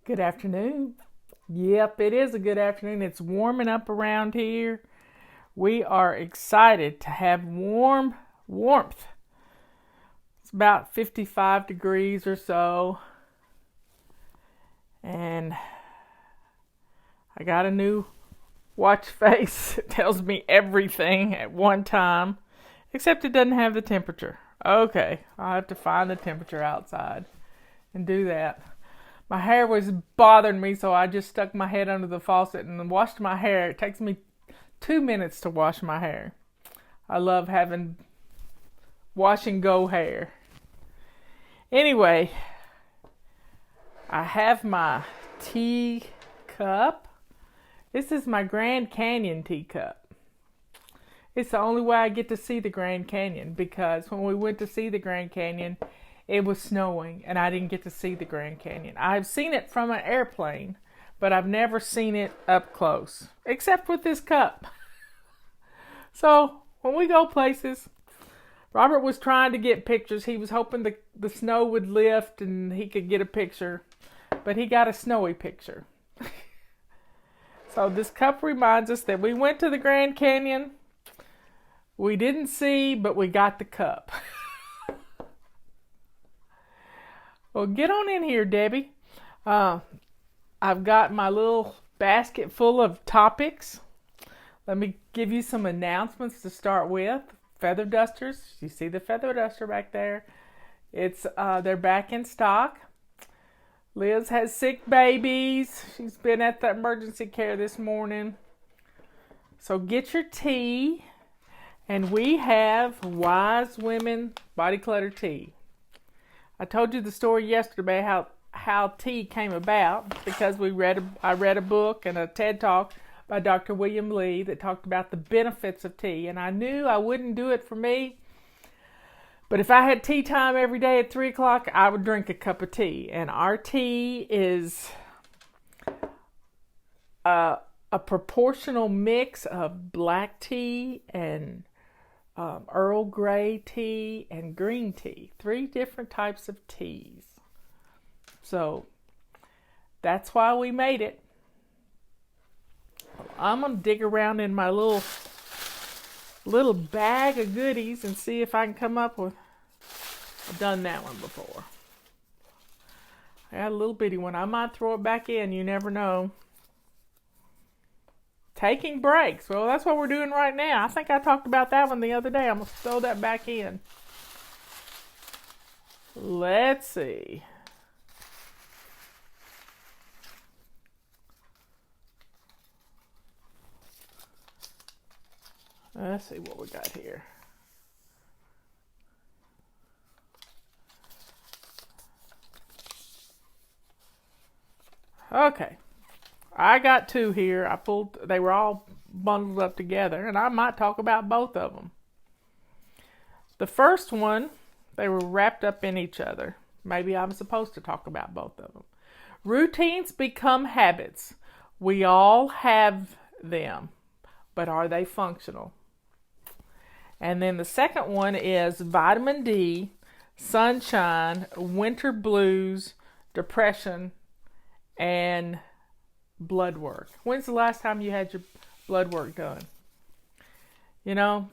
Good afternoon. Yep, it is a good afternoon. It's warming up around here. We are excited to have warmth. It's about 55 degrees or so. And I got a new watch face. It tells me everything at one time, except it doesn't have the temperature. Okay, I'll have to find the temperature outside and do that. My hair was bothering me, so I just stuck my head under the faucet and washed my hair. It takes me 2 minutes to wash my hair. I love having wash and go hair. Anyway, I have my tea cup. This is my Grand Canyon teacup. It's the only way I get to see the Grand Canyon, because when we went to see the Grand Canyon, it was snowing and I didn't get to see the Grand Canyon. I've seen it from an airplane, but I've never seen it up close, except with this cup. So when we go places, Robert was trying to get pictures. He was hoping the snow would lift and he could get a picture, but he got a snowy picture. So this cup reminds us that we went to the Grand Canyon. We didn't see, but we got the cup. Well, get on in here, Debbie. I've got my little basket full of topics. Let me give you some announcements to start with. Feather dusters. You see the feather duster back there? They're back in stock. Liz has sick babies. She's been at the emergency care this morning. So get your tea. And we have Wise Women Body Clutter Tea. I told you the story yesterday how tea came about, because I read a book and a TED Talk by Dr. William Lee that talked about the benefits of tea, and I knew I wouldn't do it for me, but if I had tea time every day at 3 o'clock, I would drink a cup of tea. And our tea is a proportional mix of black tea and Earl Grey tea and green tea. 3 different types of teas. So that's why we made it. I'm going to dig around in my little bag of goodies and see if I can come up with... I've done that one before. I got a little bitty one. I might throw it back in. You never know. Taking breaks. Well, that's what we're doing right now. I think I talked about that one the other day. I'm going to throw that back in. Let's see. Let's see what we got here. Okay. I got 2 here. They were all bundled up together, and I might talk about both of them. The first one, they were wrapped up in each other. Maybe I'm supposed to talk about both of them. Routines become habits. We all have them, but are they functional? And then the second one is vitamin D, sunshine, winter blues, depression, and blood work. When's the last time you had your blood work done? You know,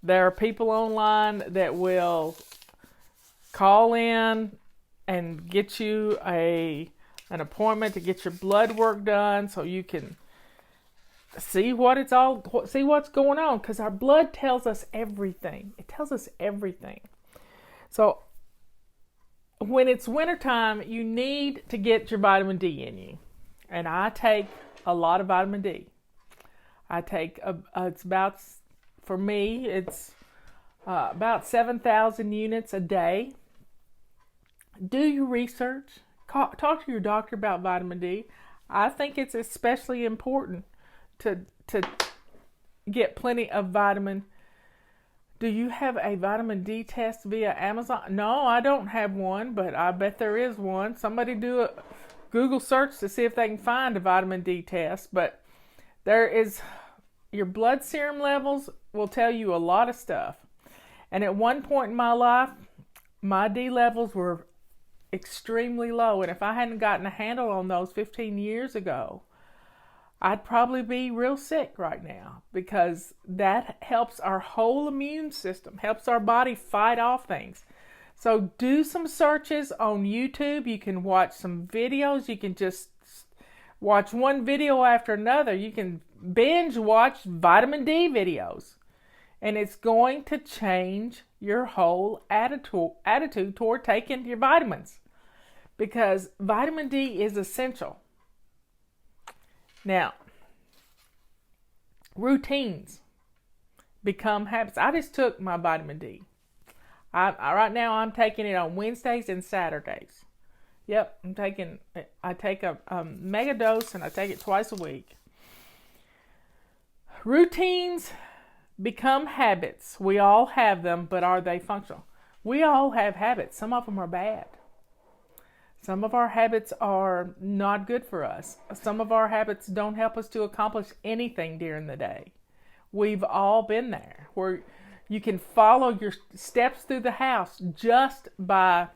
there are people online that will call in and get you an appointment to get your blood work done, so you can see what's going on, because our blood tells us everything. It tells us everything. So when it's wintertime, you need to get your vitamin D in you. And I take a lot of vitamin D. I take, for me, it's about 7,000 units a day. Do your research. Talk to your doctor about vitamin D. I think it's especially important to get plenty of vitamin. Do you have a vitamin D test via Amazon? No, I don't have one, but I bet there is one. Somebody do a Google search to see if they can find a vitamin D test. But there is, your blood serum levels will tell you a lot of stuff. And at one point in my life, my D levels were extremely low. And if I hadn't gotten a handle on those 15 years ago, I'd probably be real sick right now, because that helps our whole immune system, helps our body fight off things. So do some searches on YouTube. You can watch some videos. You can just watch one video after another. You can binge watch vitamin D videos. And it's going to change your whole attitude toward taking your vitamins, because vitamin D is essential. Now, routines become habits. I just took my vitamin D. Right now I'm taking it on Wednesdays and Saturdays. Yep, I take a mega dose, and I take it twice a week. Routines become habits. We all have them, but are they functional? We all have habits. Some of them are bad. Some of our habits are not good for us. Some of our habits don't help us to accomplish anything during the day. We've all been there, where you can follow your steps through the house just by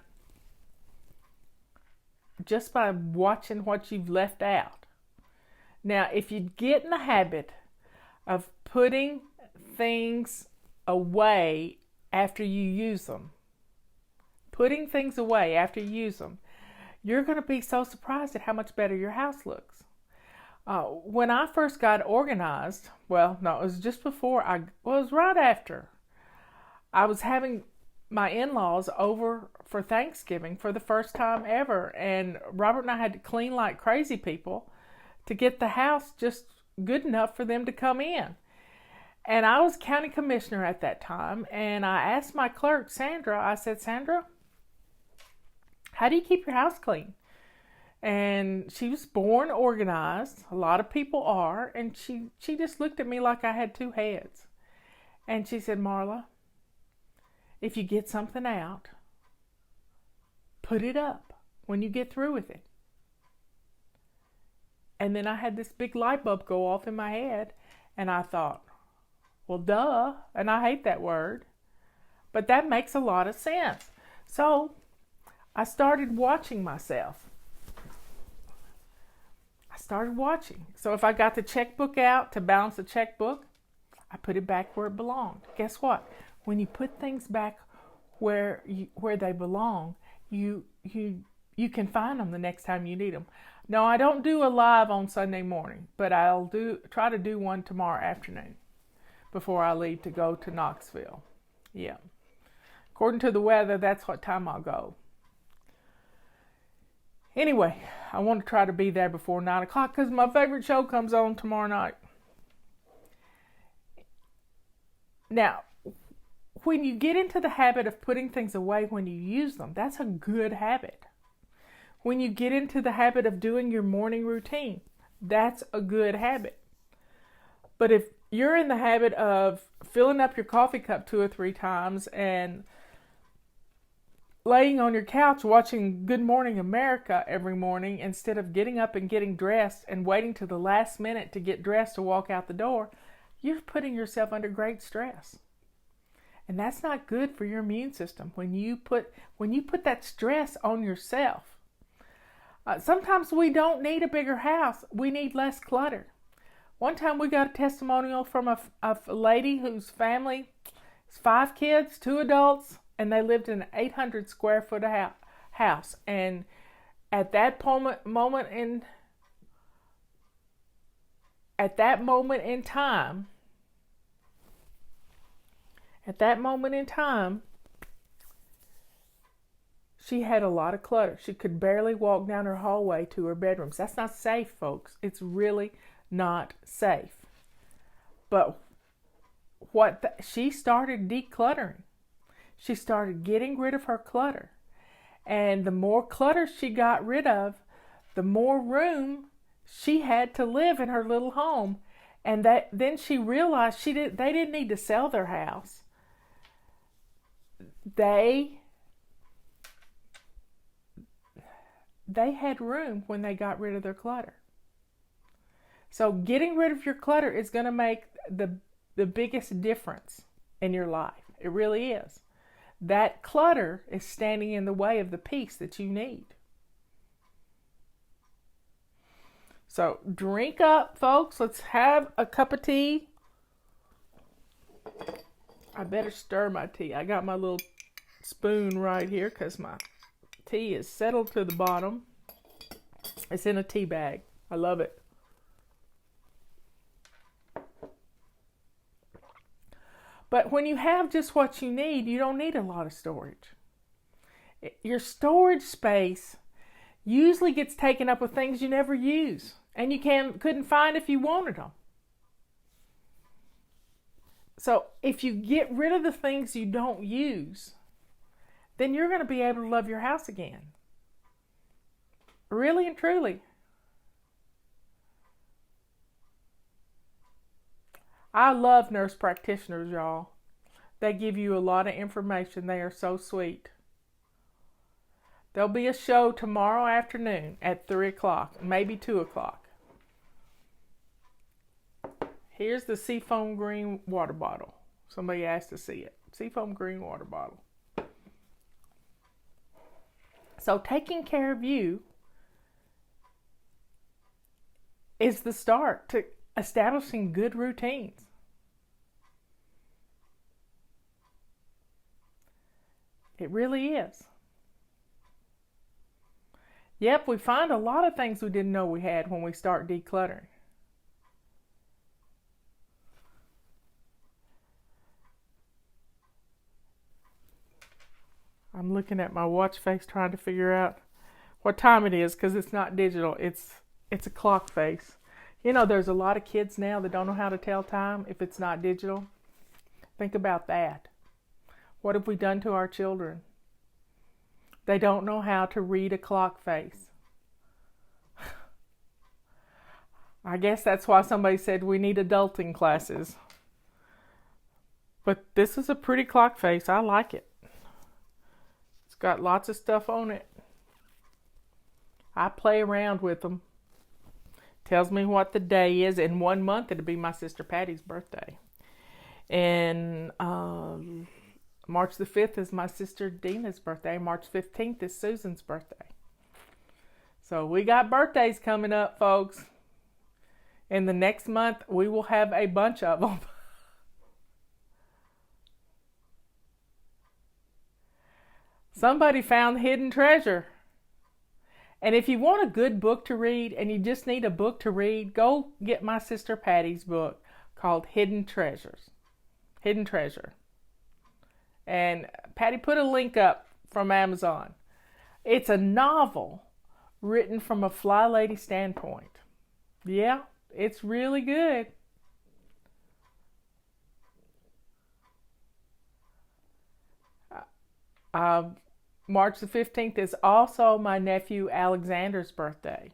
watching what you've left out. Now, if you get in the habit of putting things away after you use them, you're going to be so surprised at how much better your house looks. When I first got organized, it was just before it was right after. I was having my in-laws over for Thanksgiving for the first time ever, and Robert and I had to clean like crazy people to get the house just good enough for them to come in. And I was county commissioner at that time, and I asked my clerk, Sandra, I said, Sandra, how do you keep your house clean? And she was born organized. A lot of people are. And she just looked at me like I had two heads. And she said, Marla, if you get something out, put it up when you get through with it. And then I had this big light bulb go off in my head. And I thought, well, duh. And I hate that word. But that makes a lot of sense. So I started watching myself. So if I got the checkbook out to balance the checkbook, I put it back where it belonged. Guess what? When you put things back where they belong, you can find them the next time you need them. No, I don't do a live on Sunday morning, but I'll try to do one tomorrow afternoon before I leave to go to Knoxville. Yeah. According to the weather, that's what time I'll go. Anyway, I want to try to be there before 9 o'clock because my favorite show comes on tomorrow night. Now, when you get into the habit of putting things away when you use them, that's a good habit. When you get into the habit of doing your morning routine, that's a good habit. But if you're in the habit of filling up your coffee cup 2 or 3 times and laying on your couch watching Good Morning America every morning instead of getting up and getting dressed and waiting to the last minute to get dressed to walk out the door, you're putting yourself under great stress. And that's not good for your immune system when you put that stress on yourself. Sometimes we don't need a bigger house. We need less clutter. One time we got a testimonial from a lady whose family is 5 kids, 2 adults, and they lived in an 800 square foot house. And at that moment in time, she had a lot of clutter. She could barely walk down her hallway to her bedrooms. That's not safe, folks. It's really not safe. But she started decluttering. She started getting rid of her clutter. And the more clutter she got rid of, the more room she had to live in her little home. And then she realized they didn't need to sell their house. They had room when they got rid of their clutter. So getting rid of your clutter is going to make the biggest difference in your life. It really is. that clutter is standing in the way of the peace that you need. So drink up, folks. Let's have a cup of tea. I better stir my tea. I got my little spoon right here because my tea is settled to the bottom. It's in a tea bag. I love it. But when you have just what you need, you don't need a lot of storage. Your storage space usually gets taken up with things you never use and you couldn't find if you wanted them. So if you get rid of the things you don't use, then you're going to be able to love your house again. Really and truly. I love nurse practitioners, y'all. They give you a lot of information. They are so sweet. There'll be a show tomorrow afternoon at 3 o'clock, maybe 2 o'clock. Here's the seafoam green water bottle. Somebody asked to see it. Seafoam green water bottle. So taking care of you is the start to establishing good routines. It really is. Yep, we find a lot of things we didn't know we had when we start decluttering. I'm looking at my watch face trying to figure out what time it is because it's not digital. It's a clock face. You know, there's a lot of kids now that don't know how to tell time if it's not digital. Think about that. What have we done to our children? They don't know how to read a clock face. I guess that's why somebody said we need adulting classes. But this is a pretty clock face. I like it. It's got lots of stuff on it. I play around with them. Tells me what the day is. In 1 month, it'll be my sister Patty's birthday. And March the 5th is my sister Dina's birthday. March 15th is Susan's birthday. So we got birthdays coming up, folks. In the next month, we will have a bunch of them. Somebody found hidden treasure. And if you want a good book to read and you just need a book to read, go get my sister Patty's book called Hidden Treasures. Hidden Treasure. And Patty put a link up from Amazon. It's a novel written from a fly lady standpoint. Yeah, it's really good. March the 15th is also my nephew Alexander's birthday.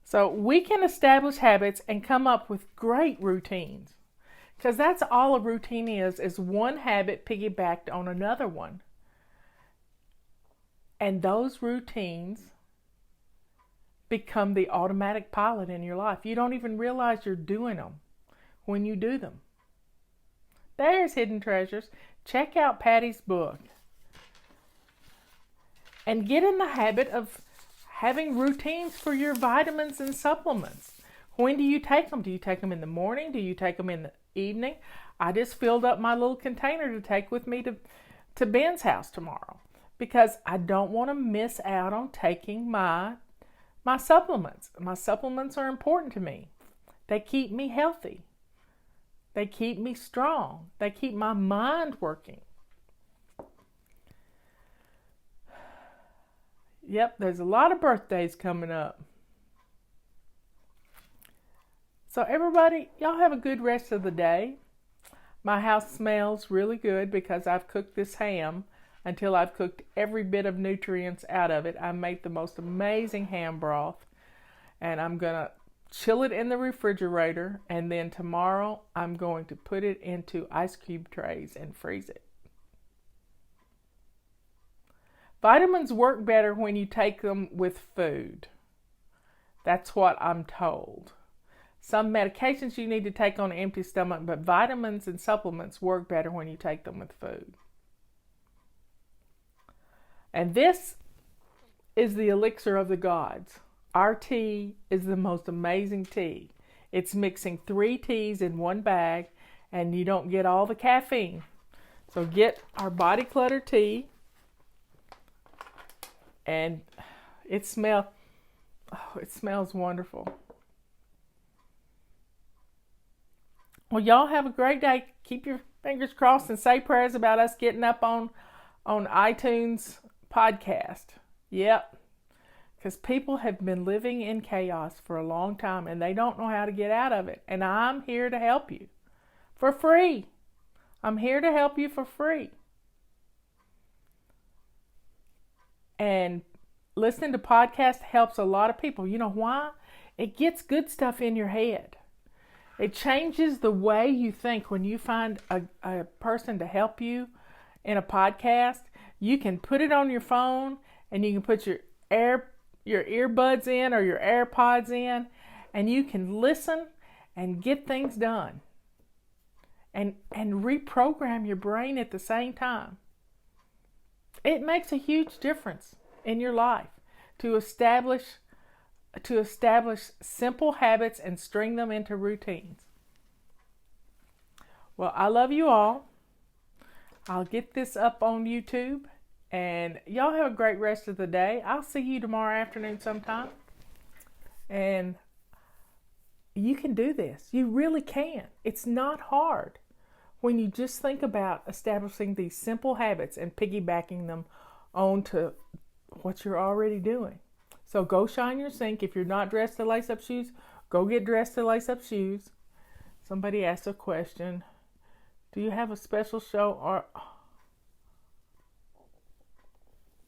So we can establish habits and come up with great routines. Because that's all a routine is one habit piggybacked on another one. And those routines become the automatic pilot in your life. You don't even realize you're doing them when you do them. There's Hidden Treasures. Check out Patty's book. And get in the habit of having routines for your vitamins and supplements. When do you take them? Do you take them in the morning? Do you take them in the evening? I just filled up my little container to take with me to Ben's house tomorrow because I don't want to miss out on taking my supplements. My supplements are important to me. They keep me healthy. They keep me strong. They keep my mind working. Yep, there's a lot of birthdays coming up. So everybody, y'all have a good rest of the day. My house smells really good because I've cooked this ham until I've cooked every bit of nutrients out of it. I made the most amazing ham broth, and I'm going to chill it in the refrigerator, and then tomorrow I'm going to put it into ice cube trays and freeze it. Vitamins work better when you take them with food. That's what I'm told. Some medications you need to take on an empty stomach, but vitamins and supplements work better when you take them with food. And this is the elixir of the gods. Our tea is the most amazing tea. It's mixing 3 teas in one bag, and you don't get all the caffeine. So get our body clutter tea, and it smells wonderful. Well, y'all have a great day. Keep your fingers crossed and say prayers about us getting up on iTunes podcast. Yep. Because people have been living in chaos for a long time and they don't know how to get out of it. And I'm here to help you for free. I'm here to help you for free. And listening to podcasts helps a lot of people. You know why? It gets good stuff in your head. It changes the way you think. When you find a person to help you in a podcast, you can put it on your phone and you can put your earbuds in or your AirPods in, and you can listen and get things done and reprogram your brain at the same time. It makes a huge difference in your life to establish simple habits and string them into routines. Well, I love you all. I'll get this up on YouTube, and y'all have a great rest of the day. I'll see you tomorrow afternoon sometime. And you can do this. You really can. It's not hard when you just think about establishing these simple habits and piggybacking them onto what you're already doing. So go shine your sink. If you're not dressed to lace up shoes, go get dressed to lace up shoes. Somebody asked a question. Do you have a special show, or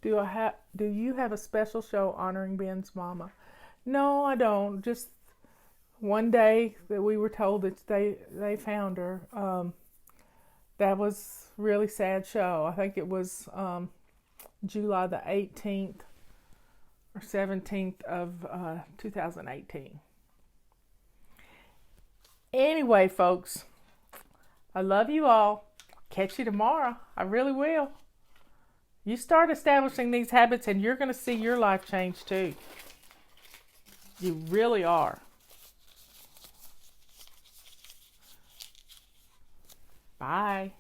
do you have a special show honoring Ben's mama? No, I don't. Just one day that we were told that they found her. That was a really sad show. I think it was July the 18th or 17th of 2018. Anyway, folks, I love you all. Catch you tomorrow. I really will. You start establishing these habits and you're going to see your life change too. You really are. Bye.